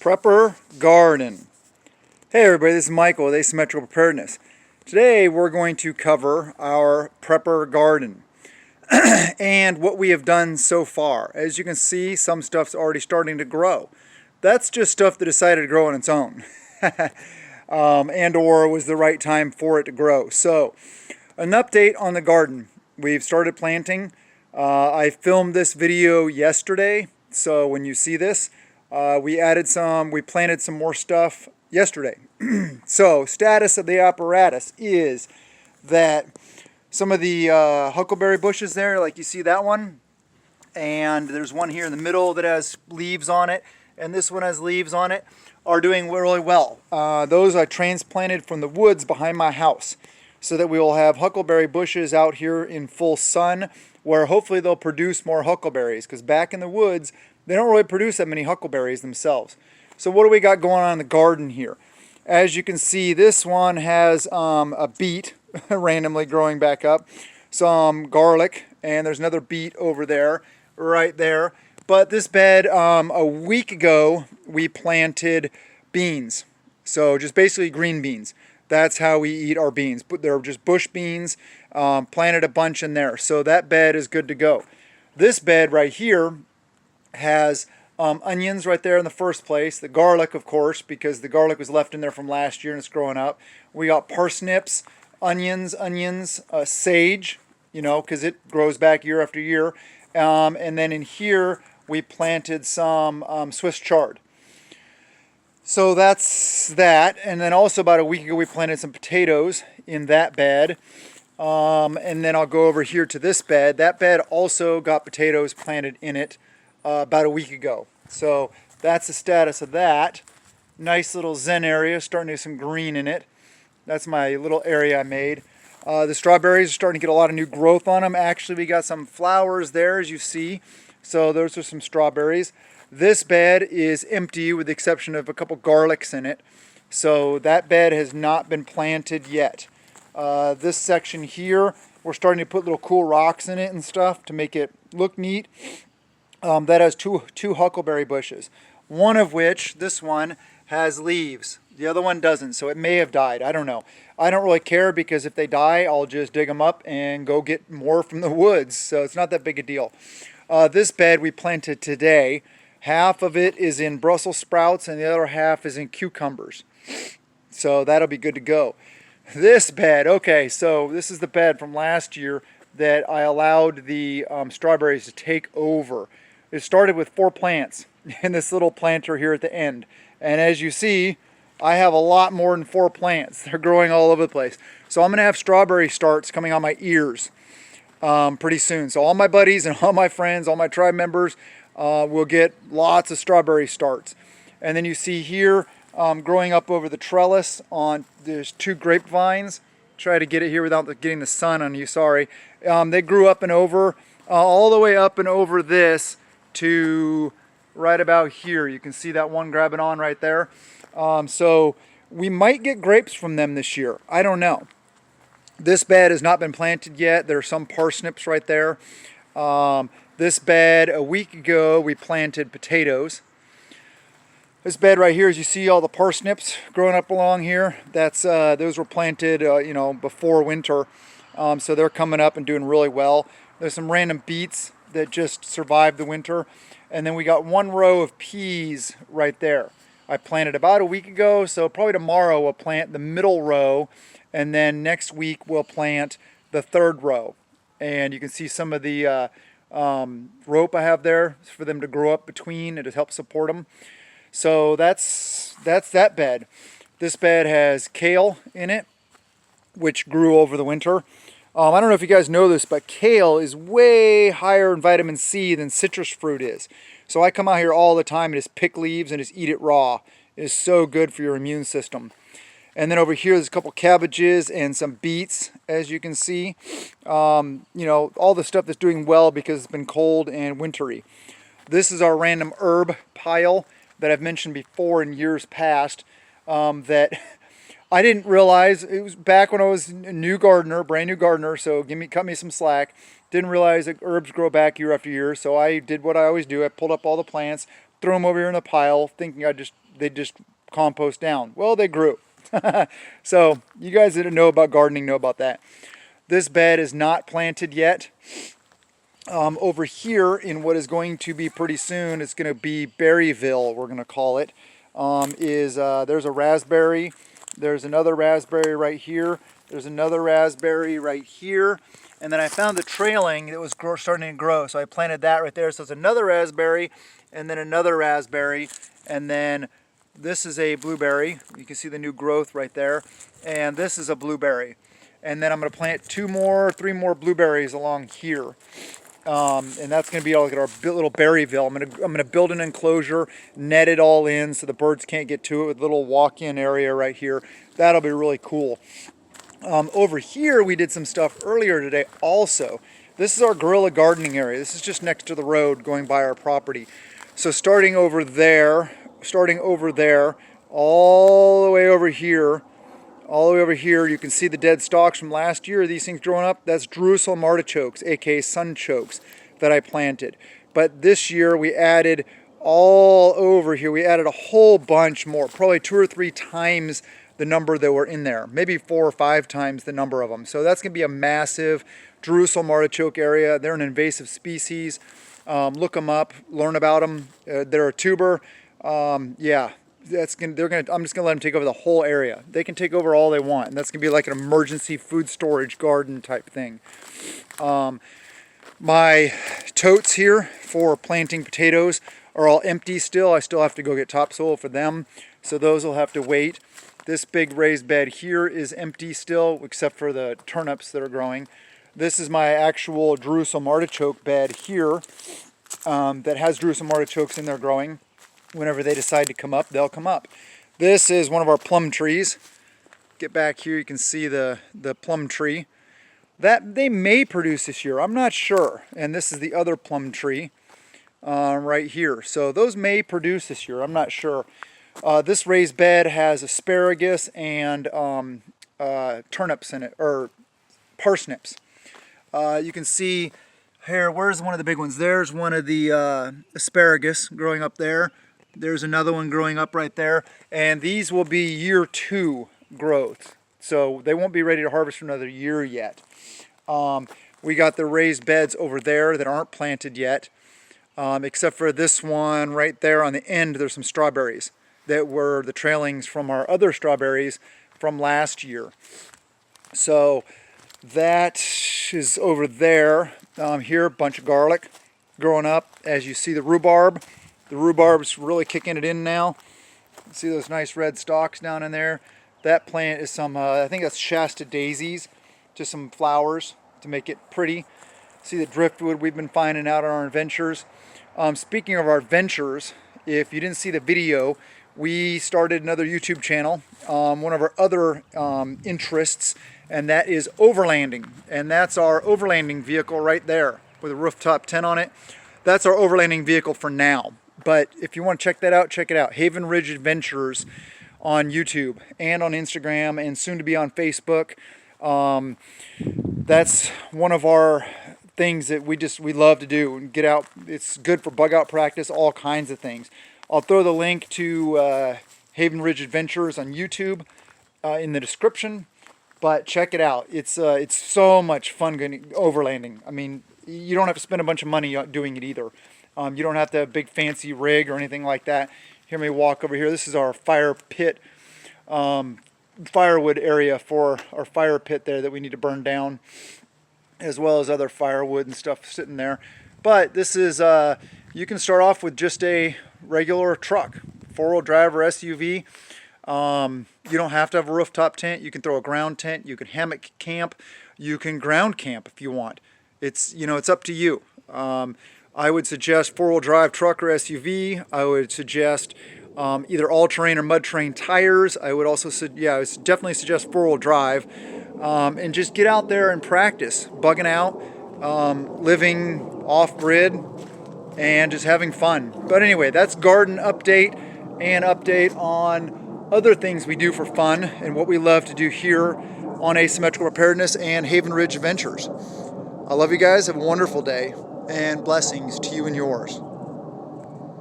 Prepper Garden. Hey everybody, this is Michael with Asymmetrical Preparedness. Today we're going to cover our Prepper Garden and what we have done so far. As you can see, some stuff's already starting to grow. That's just stuff that decided to grow on its own and or was the right time for it to grow. So, an update on the garden. We've started planting. I filmed this video yesterday, so when you see this, we planted some more stuff yesterday. So, status of the apparatus is that some of the huckleberry bushes there, like you see that one, and there's one here in the middle that has leaves on it, and this one has leaves on it, are doing really well. Those I transplanted from the woods behind my house, so that we will have huckleberry bushes out here in full sun, where hopefully they'll produce more huckleberries, because back in the woods, they don't really produce that many huckleberries themselves. So what do we got going on in the garden here? As you can see, this one has a beet randomly growing back up, some garlic, and there's another beet over there, right there. But this bed, a week ago, we planted beans. So just basically green beans. That's how we eat our beans. They're just bush beans, planted a bunch in there. So that bed is good to go. This bed right here has onions right there in the first place. The garlic, of course, because the garlic was left in there from last year and it's growing up. We got parsnips, onions, sage, because it grows back year after year. And then in here, we planted some Swiss chard. So that's that. And then also about a week ago, we planted some potatoes in that bed. And then I'll go over here to this bed. That bed also got potatoes planted in it about a week ago. So that's the status of that. Nice little zen area, starting to get some green in it. That's my little area I made. The strawberries are starting to get a lot of new growth on them. Actually, we got some flowers there, as you see. So those are some strawberries. This bed is empty with the exception of a couple garlics in it. So that bed has not been planted yet. This section here, we're starting to put little cool rocks in it and stuff to make it look neat. That has two huckleberry bushes. One of which, this one, has leaves. The other one doesn't, so it may have died. I don't know. I don't really care because if they die, I'll just dig them up and go get more from the woods. So it's not that big a deal. This bed we planted today. Half of it is in Brussels sprouts and the other half is in cucumbers. So that'll be good to go. This bed, okay, so this is the bed from last year that I allowed the strawberries to take over. It started with 4 plants in this little planter here at the end. And as you see, I have a lot more than 4 plants. They're growing all over the place. So I'm going to have strawberry starts coming on my ears pretty soon. So all my buddies and all my friends, all my tribe members will get lots of strawberry starts. And then you see here, growing up over the trellis, there's 2 grapevines. Try to get it here without getting the sun on you, sorry. They grew up and over, all the way up and over this to right about here. You can see that one grabbing on right there. So we might get grapes from them this year. I don't know. This bed has not been planted yet. There are some parsnips right there. This bed, a week ago, we planted potatoes. This bed right here, as you see all the parsnips growing up along here, those were planted before winter. So they're coming up and doing really well. There's some random beets that just survived the winter. And then we got 1 row of peas right there. I planted about a week ago, so probably tomorrow we'll plant the middle row, and then next week we'll plant the 3rd row. And you can see some of the rope I have there for them to grow up between and to help support them. So that's that bed. This bed has kale in it, which grew over the winter. I don't know if you guys know this, but kale is way higher in vitamin C than citrus fruit is. So I come out here all the time and just pick leaves and just eat it raw. It is so good for your immune system. And then over here there's a couple cabbages and some beets, as you can see. All the stuff that's doing well because it's been cold and wintry. This is our random herb pile that I've mentioned before in years past that I didn't realize. It was back when I was a brand new gardener, so cut me some slack. Didn't realize that herbs grow back year after year, so I did what I always do. I pulled up all the plants, threw them over here in the pile, thinking they'd just compost down. Well, they grew. So you guys that know about gardening know about that. This bed is not planted yet. Over here in what is going to be pretty soon, it's going to be Berryville, we're going to call it, there's a raspberry, there's another raspberry right here, there's another raspberry right here, and then I found the trailing that was starting to grow, so I planted that right there. So it's another raspberry, and then another raspberry, and then this is a blueberry. You can see the new growth right there, and this is a blueberry. And then I'm going to plant 3 more blueberries along here. And that's going to be like our little Berryville. I'm going to build an enclosure, net it all in so the birds can't get to it, with a little walk-in area right here. That'll be really cool. Over here we did some stuff earlier today also. This is our guerrilla gardening area. This is just next to the road going by our property. So starting over there, all the way over here, you can see the dead stalks from last year. These things growing up, that's Jerusalem artichokes, aka sunchokes, that I planted. But this year we added all over here, we added a whole bunch more, probably 2 or 3 times the number that were in there, maybe 4 or 5 times the number of them. So that's going to be a massive Jerusalem artichoke area. They're an invasive species. Look them up, learn about them. They're a tuber. Yeah. I'm just gonna let them take over the whole area. They can take over all they want, and that's gonna be like an emergency food storage garden type thing. My totes here for planting potatoes are all empty still. I still have to go get topsoil for them, so those will have to wait. This big raised bed here is empty still, except for the turnips that are growing. This is my actual Jerusalem artichoke bed here that has Jerusalem artichokes in there growing. Whenever they decide to come up, they'll come up. This is one of our plum trees. Get back here, you can see the plum tree. That they may produce this year, I'm not sure. And this is the other plum tree right here. So those may produce this year, I'm not sure. This raised bed has asparagus and turnips in it, or parsnips. You can see here, where's one of the big ones? There's one of the asparagus growing up there. There's another one growing up right there, and these will be year 2 growth, so they won't be ready to harvest for another year yet. We got the raised beds over there that aren't planted yet, except for this one right there on the end. There's some strawberries that were the trailings from our other strawberries from last year. So that is over there. Here, a bunch of garlic growing up. As you see, the rhubarb's really kicking it in now. See those nice red stalks down in there? That plant is some, I think that's Shasta daisies, just some flowers to make it pretty. See the driftwood we've been finding out on our adventures. Speaking of our adventures, if you didn't see the video, we started another YouTube channel, one of our other interests, and that is overlanding. And that's our overlanding vehicle right there with a rooftop tent on it. That's our overlanding vehicle for now. But if you want to check that out, check it out. Haven Ridge Adventures on YouTube and on Instagram and soon to be on Facebook. That's one of our things that we love to do and get out. It's good for bug out practice, all kinds of things. I'll throw the link to Haven Ridge Adventures on YouTube in the description. But check it out. It's so much fun going overlanding. I mean, you don't have to spend a bunch of money doing it either. You don't have to have a big fancy rig or anything like that. Hear me walk over here. This is our fire pit, firewood area for our fire pit there that we need to burn down, as well as other firewood and stuff sitting there. But this is, you can start off with just a regular truck, 4-wheel drive or SUV. You don't have to have a rooftop tent. You can throw a ground tent. You can hammock camp. You can ground camp if you want. It's up to you. I would suggest 4-wheel drive truck or SUV. I would suggest either all-terrain or mud-terrain tires. I would also definitely suggest 4-wheel drive. And just get out there and practice bugging out, living off-grid, and just having fun. But anyway, that's garden update and update on other things we do for fun and what we love to do here on Asymmetrical Preparedness and Haven Ridge Adventures. I love you guys. Have a wonderful day, and blessings to you and yours.